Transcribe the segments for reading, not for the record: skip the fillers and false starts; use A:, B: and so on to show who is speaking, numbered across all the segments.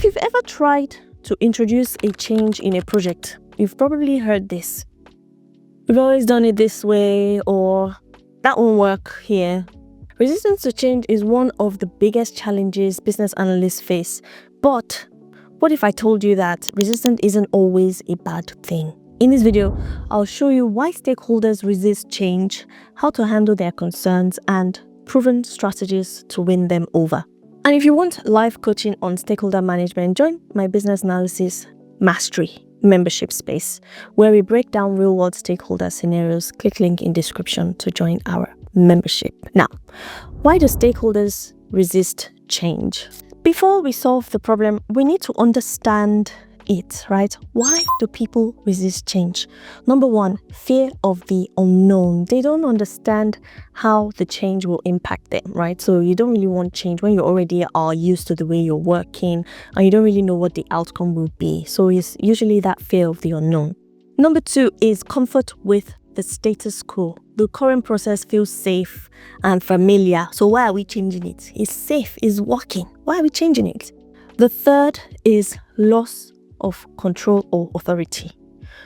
A: If you've ever tried to introduce a change in a project, you've probably heard this. We've always done it this way, or that won't work here. Resistance to change is one of the biggest challenges business analysts face. But what if I told you that resistance isn't always a bad thing? In this video, I'll show you why stakeholders resist change, how to handle their concerns, and proven strategies to win them over. And if you want live coaching on stakeholder management, join my Business Analysis Mastery membership space, where we break down real-world stakeholder scenarios. Click link in description to join our membership. Now, why do stakeholders resist change? Before we solve the problem, we need to understand it, right? Why do people resist change? Number one, fear of the unknown. They don't understand how the change will impact them, right? So you don't really want change when you already are used to the way you're working and you don't really know what the outcome will be. So it's usually that fear of the unknown. Number two is comfort with the status quo. The current process feels safe and familiar. So why are we changing it? It's safe, it's working. Why are we changing it? The third is loss of control or authority.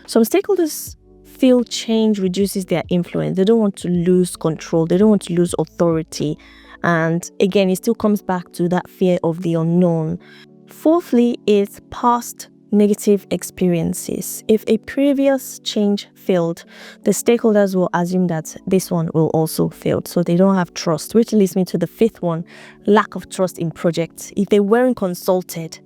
A: Some stakeholders feel change reduces their influence. They don't want to lose control. They don't want to lose authority. And again, it still comes back to that fear of the unknown. Fourthly is past negative experiences. If a previous change failed, the stakeholders will assume that this one will also fail. So they don't have trust, which leads me to the fifth one, lack of trust in projects. If they weren't consulted,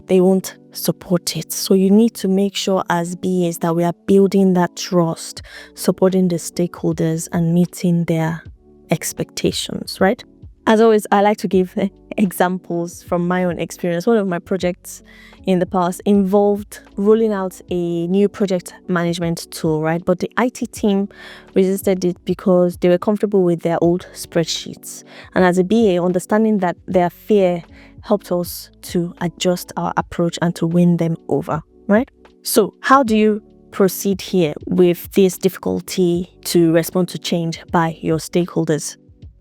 A: they won't support it. So you need to make sure as BAs that we are building that trust, supporting the stakeholders and meeting their expectations, right? As always, I like to give examples from my own experience. One of my projects in the past involved rolling out a new project management tool, right? But the IT team resisted it because they were comfortable with their old spreadsheets. And as a BA, understanding that their fear helped us to adjust our approach and to win them over, right? So how do you proceed here with this difficulty to respond to change by your stakeholders?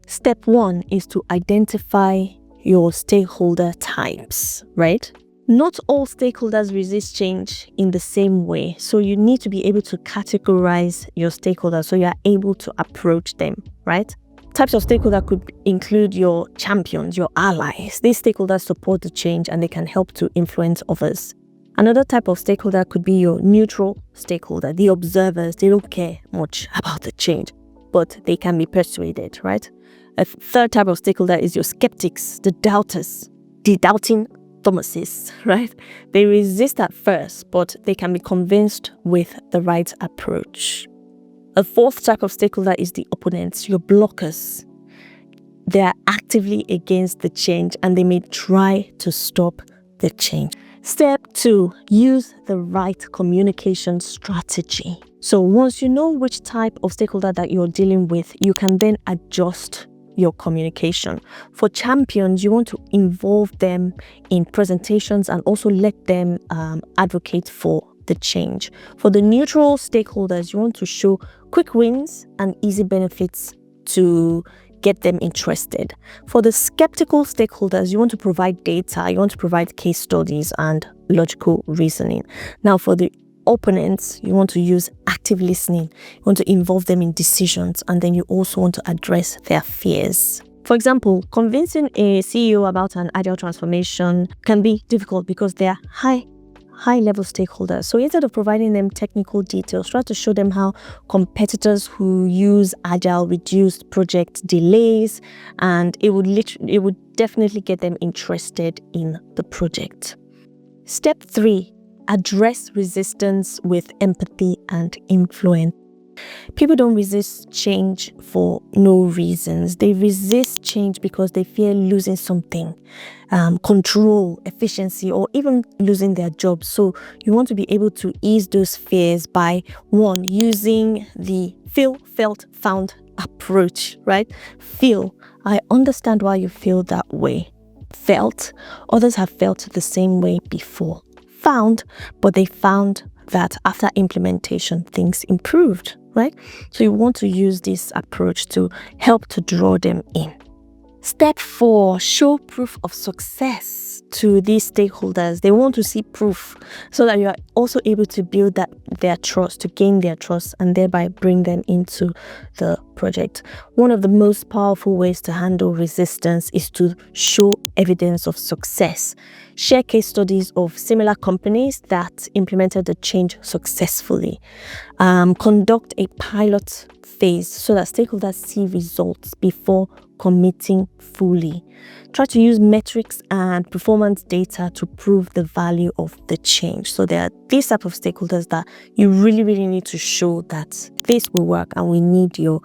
A: Step one is to identify your stakeholder types, right? Not all stakeholders resist change in the same way. So you need to be able to categorize your stakeholders so you are able to approach them, right? Types of stakeholder could include your champions, your allies. These stakeholders support the change and they can help to influence others. Another type of stakeholder could be your neutral stakeholder, the observers. They don't care much about the change, but they can be persuaded, right? A third type of stakeholder is your skeptics, the doubters, the doubting Thomases, right? They resist at first, but they can be convinced with the right approach. A fourth type of stakeholder is the opponents, your blockers. They are actively against the change and they may try to stop the change. Step two, use the right communication strategy. So once you know which type of stakeholder that you're dealing with, you can then adjust your communication. For champions, you want to involve them in presentations and also let them advocate for the change. For the neutral stakeholders, you want to show quick wins and easy benefits to get them interested. For the skeptical stakeholders, you want to provide data, you want to provide case studies and logical reasoning. Now, for the opponents, you want to use active listening, you want to involve them in decisions, and then you also want to address their fears. For example, convincing a CEO about an agile transformation can be difficult because they are high-level stakeholders. So instead of providing them technical details, try to show them how competitors who use agile reduce project delays, and it would definitely get them interested in the project. Step three, address resistance with empathy and influence. People don't resist change for no reasons. They resist change because they fear losing something, control, efficiency, or even losing their job. So you want to be able to ease those fears by, one, using the feel, felt, found approach, right? Feel, I understand why you feel that way. Felt, others have felt the same way before. Found, but they found that after implementation, things improved, right? So you want to use this approach to help to draw them in. Step 4, show proof of success to these stakeholders. They want to see proof so that you are also able to build their trust, to gain their trust, and thereby bring them into the project. One of the most powerful ways to handle resistance is to show evidence of success. Share case studies of similar companies that implemented the change successfully. Conduct a pilot phase so that stakeholders see results before committing fully. Try to use metrics and performance data to prove the value of the change. So there are these type of stakeholders that you really need to show that this will work, and we need your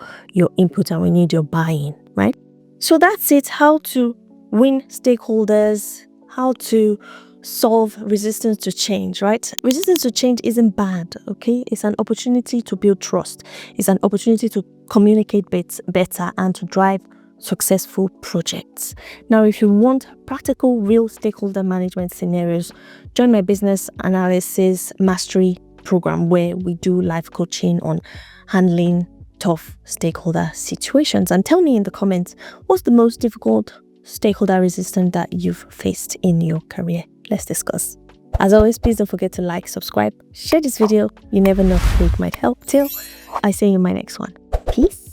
A: input, and we need your buy-in, right? So that's it. How to win stakeholders, how to solve resistance to change, right? Resistance to change isn't bad, okay? It's an opportunity to build trust. It's an opportunity to communicate better and to drive successful projects. Now, if you want practical, real stakeholder management scenarios, join my Business Analysis Mastery program, where we do live coaching on handling tough stakeholder situations. And tell me in the comments, what's the most difficult stakeholder resistance that you've faced in your career? Let's discuss. As always, please don't forget to like, subscribe, share this video. You never know who it might help. Till I see you in my next one. Peace.